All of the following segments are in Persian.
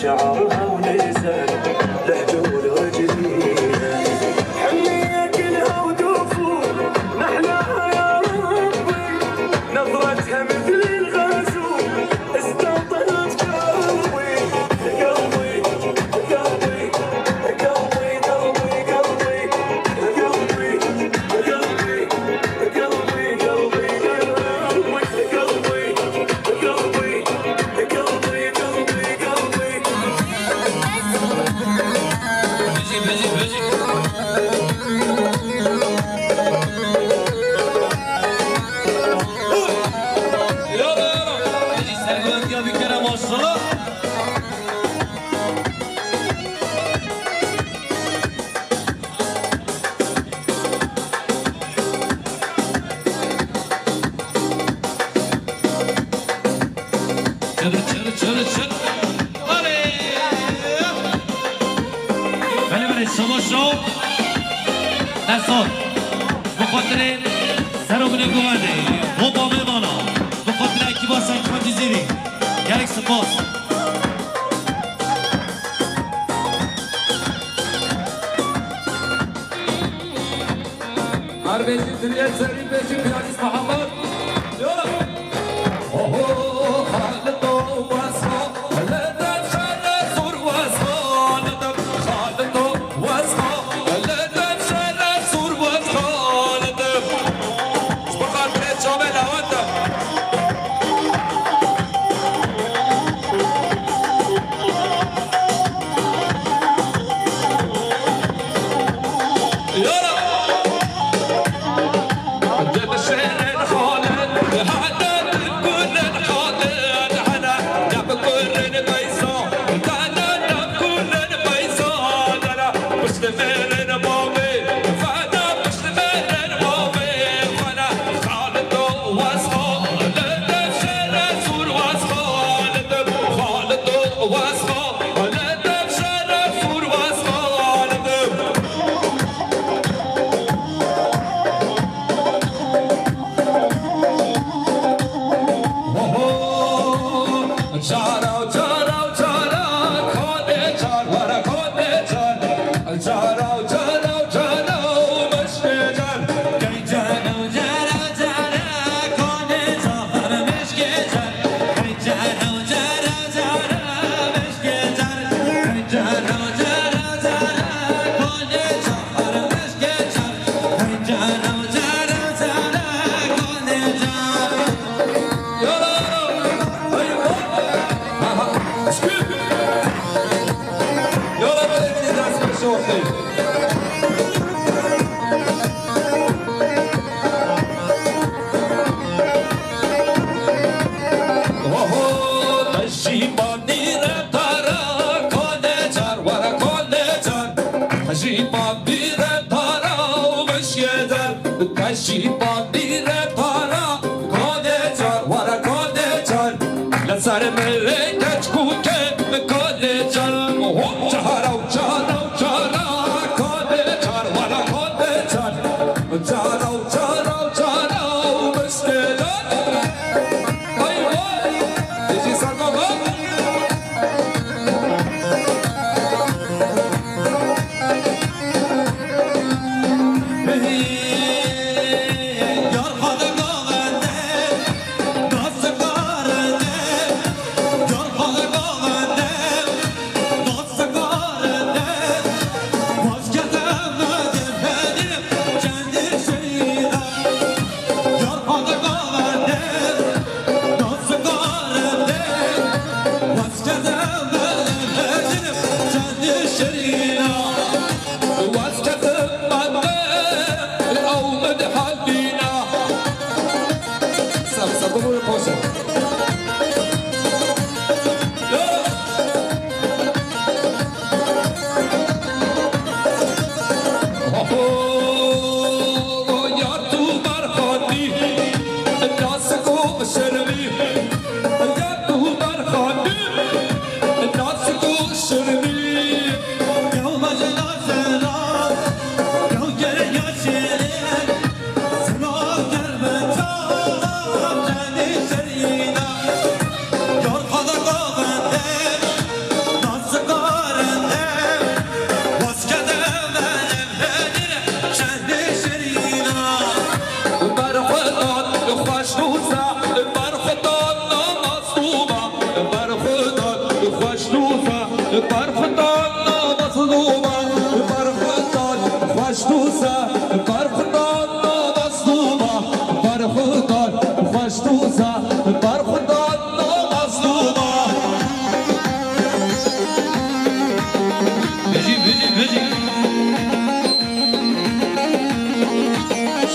شعرها ونزل لحجول رجليها حلية كلها ودفور نحلاها يا ربي نظرتها مثل الغزول استوطنت قلبي قلبي قلبي قلبي قلبي قلبي قلبي قلبي قلبي شما شو نسان بخاطر سرابون گوانده و با میمانا بخاطر اکی با سنجمندی زیری یک سپاس هر بیشی دنیا سری بیشی پیانیست محمد یالا خالد و واسها لدن شر سور واسها لدن خالد و واسها لدن شر سور واسها لدن سبقات بريد شامل هوندا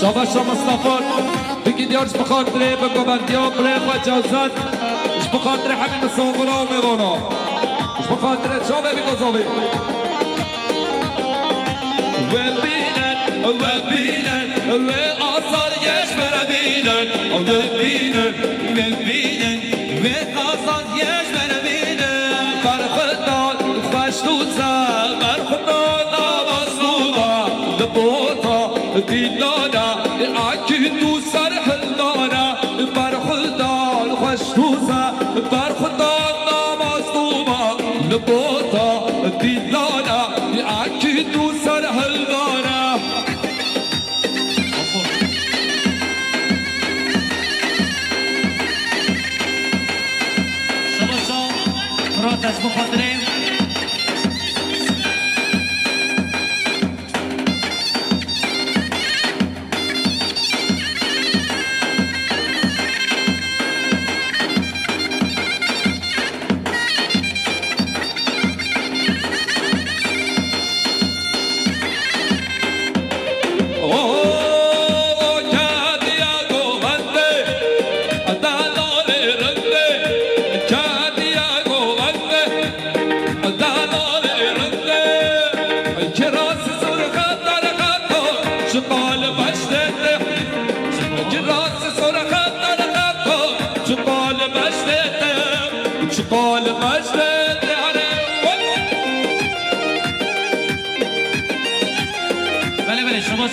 شاباش مصطفى بگید یارش بخاطره بگوبندیان برای خواجازت اش بخاطره همین مسافرها و میوانا اش بخاطره جامعه بگذابه و بینن و آثار یش بربینن و بینن و آثار یش بربینن برخدان خوشتوزا برخدان آمازلوبا لبوتا دیلانا اکی تو سر حلانا برخدان خوشتوزا برخدان آمازلوبا لبوتا دیلانا اکی تو سر حلانا دست بخاطرین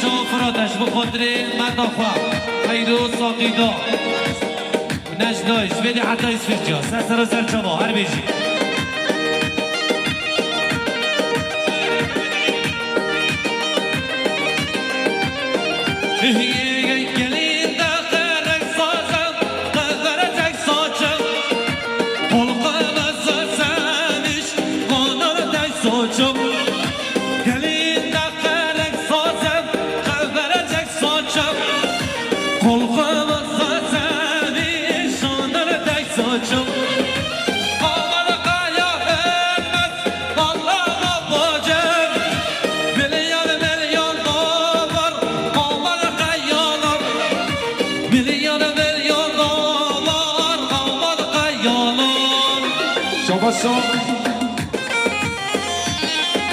شما فراتش بخاطر مدافع خیرو ساقیدا نجدایش بده حتی اسفرجا سر سر چما هر بیجی gelin de kırık sazım kıvıracak saçım Kolkımızı sevmiş konur tek suçum Gelin de kırık sazım kıvıracak saçım Kolkımızı sevmiş konur tek suçum شما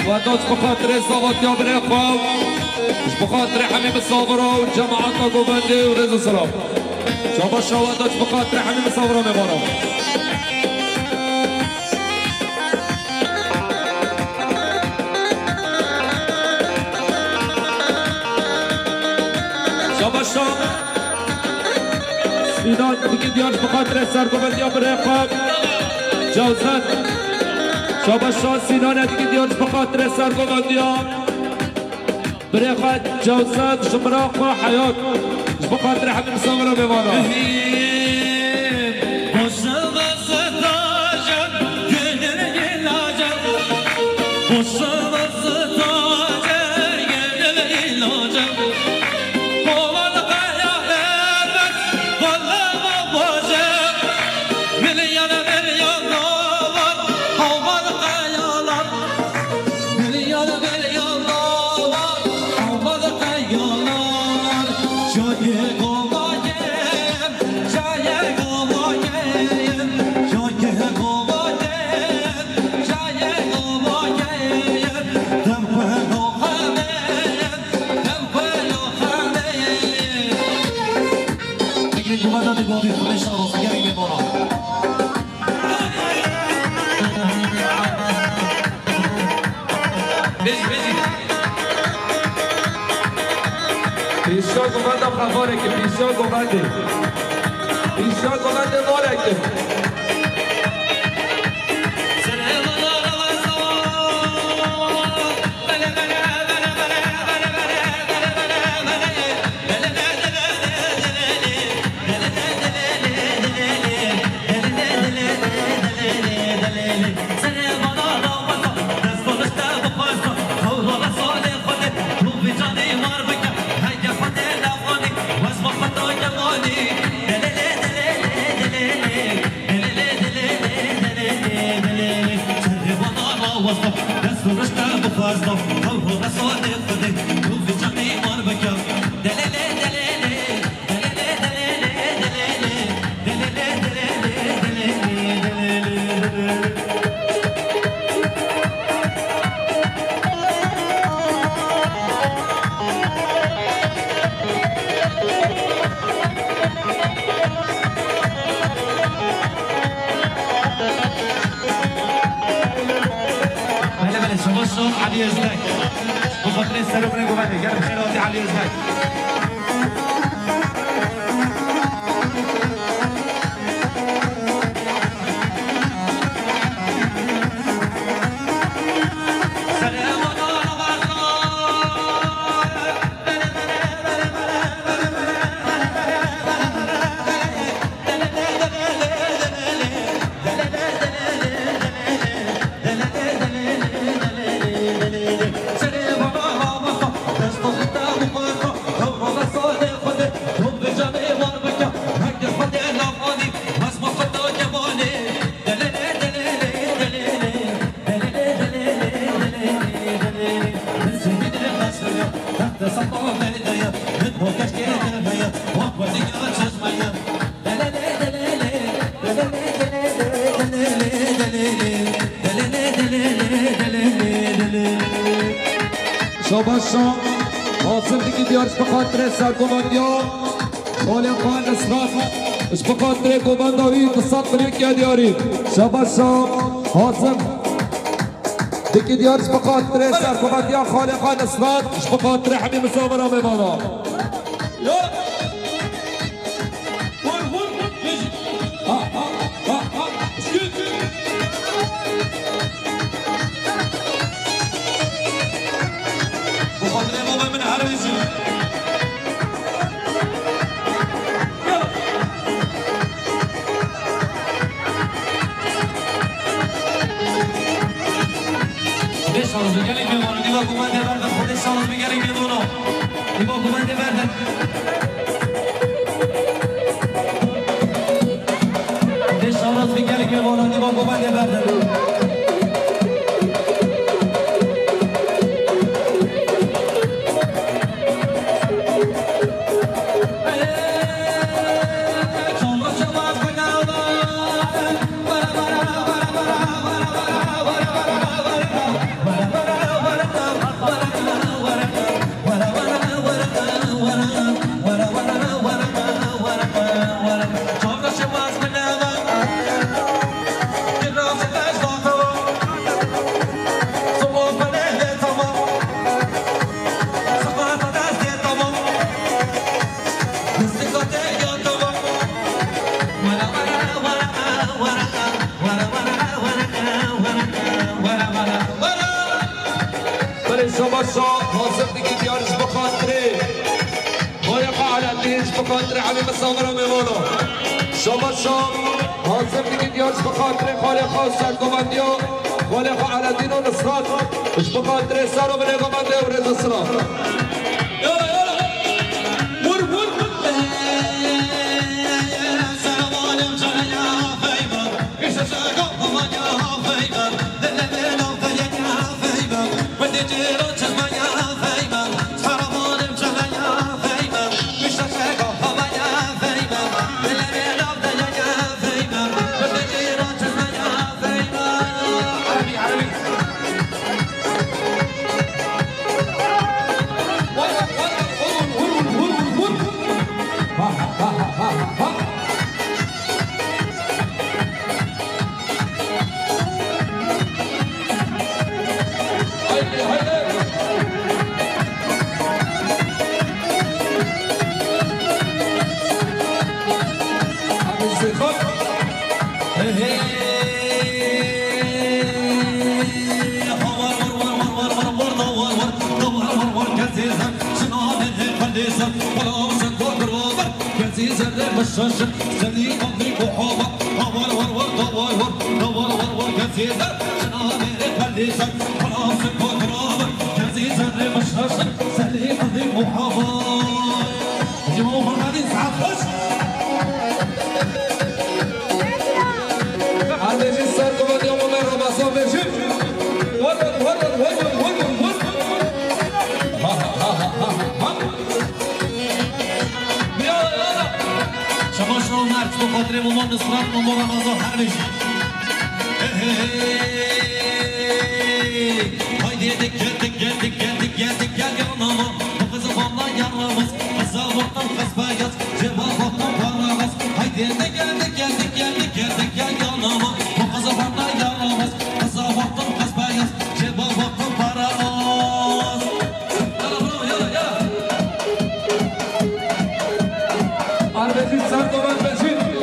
و دوست بخاطر صوت یا بره خواب بخاطر حمیم صابرا و جماعت و گوبنده و رضا سلام شما و دوست بخاطر حمیم صابرا میمانم شما سیدان دیگه دیانش بخاطر سرگوبندی یا بره خواب جوزن شما سینان دیگه دیانش بخاطر سرگوبندی ها بره خواهد جوزن شمرا خواه حیات بخاطر حمیم صابرا میمانم پیشا گومندم خباره که پیشا گومنده ماره که علي ازدك وخاطر السلام عليكم بعد قال خيراتي علي ازدك دیارش بخاطر سرگماندیا خالی خان نصرت اش بخاطر گمانداری قصت ملیک یا دیاری شباش شام حاصم دیکی دیارش بخاطر سرگماندیا خالی خان نصرت اش بخاطر حمیم سامرا میمانا شانس بگیریم میمونه دیوا کمانده بردن خودش شانس بگیریم میمونه دیوا کمانده بردن خودش شانس بگیریم میمونه دیوا کمانده بردن حاضر دیگه دیارش بخاطره خالق علندیش بخاطره حمیم سامرا میمونو شما شام حاضر دیگه دیارش بخاطره خالق سرگماندیا خالق علندین و نصرات اش بخاطره سر و بنگمانده و رضا سلام بشاشة سلي قضي وحوبة هوار ور دوار ور دوار ور كثيرة شنامي خليسة خلاص الكوكرابة كثيرة بشاشة سلي قضي وحوبة جمهور فرماني سعاد خش عندي السر كمان يوم من رمضان بيجي بخاطر مامان نصرت مامان رمضان هر بشی haydi geldik gel yanıma bu kızı bana yanımız kıza baktan kız beyaz cevap baktan paramız haydi geldik gel yanıma bu kızı bana yanımız kıza baktan kız beyaz cevap baktan paramız yala Arbecin sen dolan becin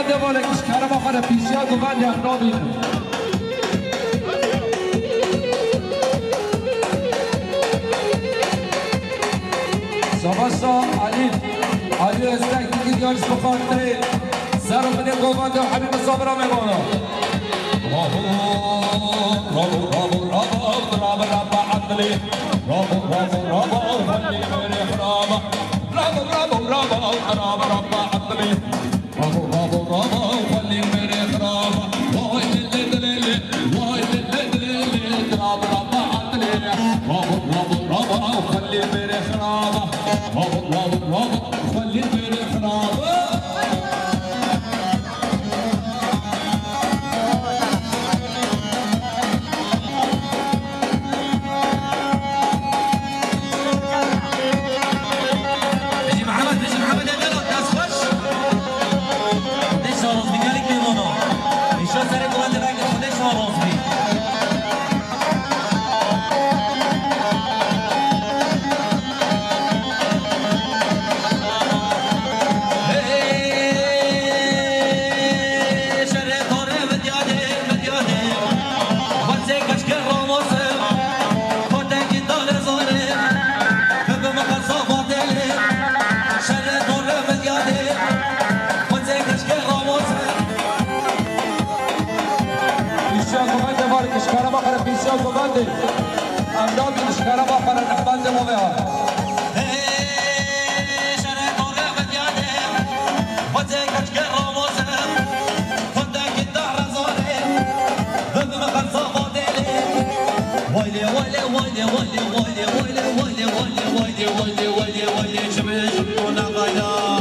گوانده بالا کشکره بخوره پیشی ها گوانده اقنا بینه سباسا علی رستک دیگه دیارش بخاطره سر و بده گوانده و حبیب صابرا میمانا رابو عدلی رابو خلی میری خرابا رابو عدلی رابو خلی میری خرابا وای لیلی رابو عدلی رابو خلی میری خرابا رابو خلی میری خرابا امداد نشکره با پر نحبند موه ها شره دوره بدیاده وزه کچکر راموزه خودک دار زاره ذب مخلصا بادله وایلی شبه نغایا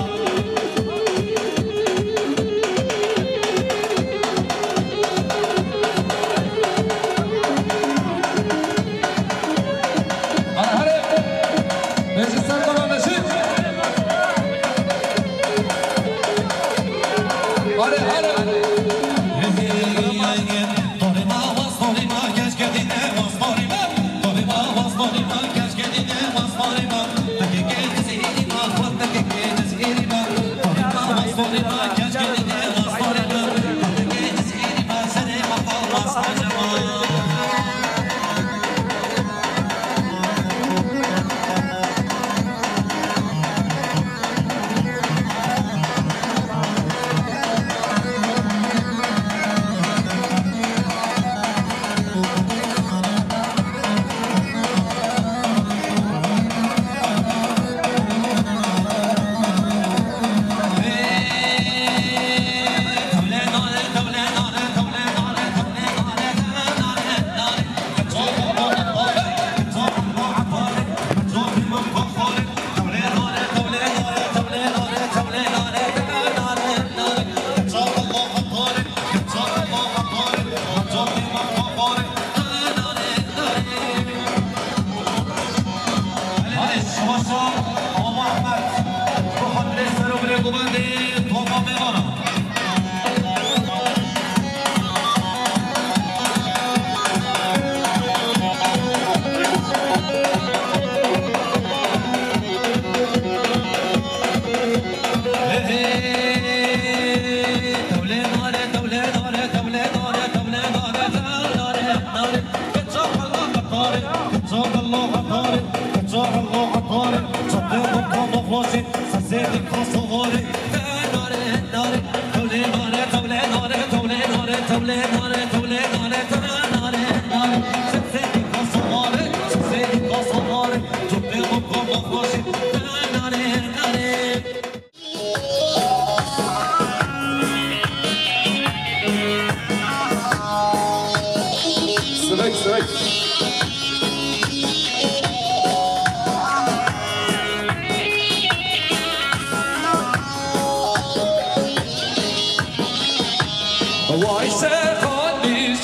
وای شخانی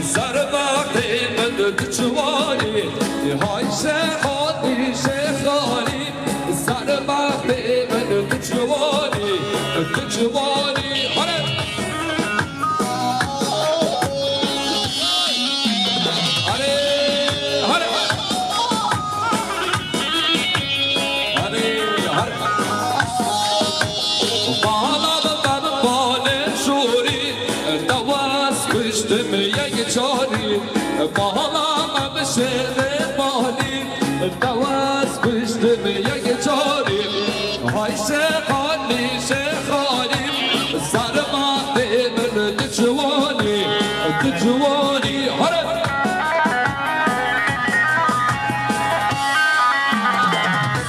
زر وقتی من چوانی های شخانی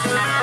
la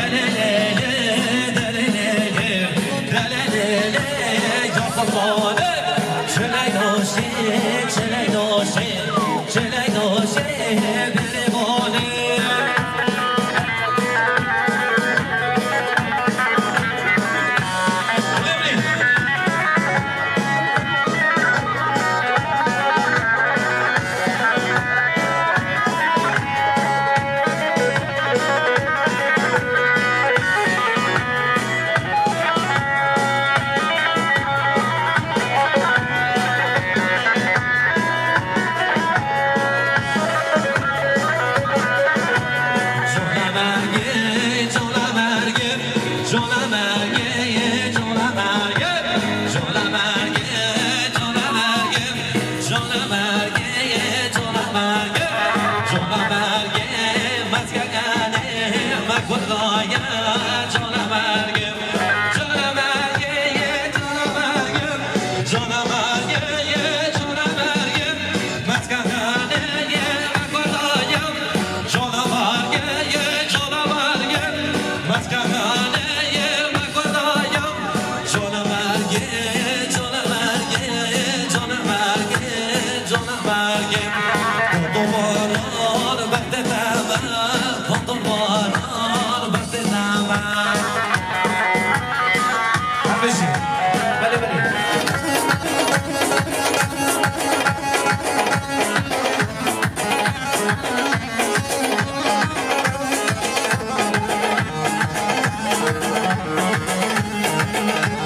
la la خدایا جانم مرگم جانم مرگم جانم مرگم جانم مرگم جانم مرگم مسکنه خدایم جانم مرگم جانم مرگم مسکنه خدایم جانم مرگم جانم مرگم جانم مرگم جانم مرگم دوباره وقت تمام دوباره وقت تمام بشی بله بله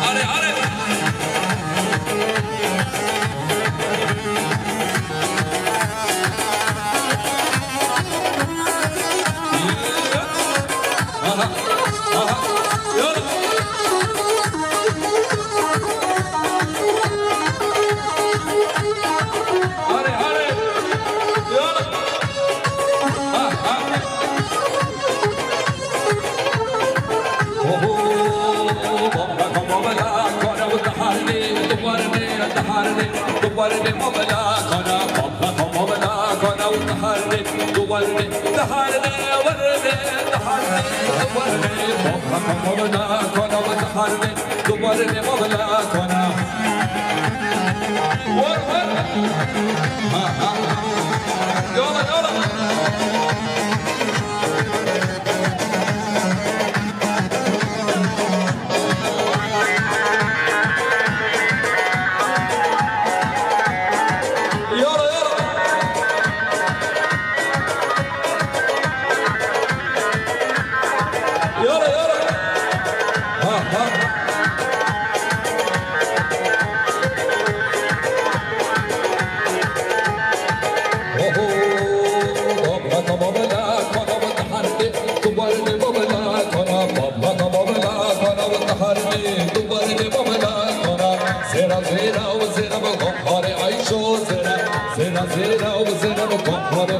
آره آره زیرا و زیرا بگم آره عیشو زیرا زیرا و زیرا بگم آره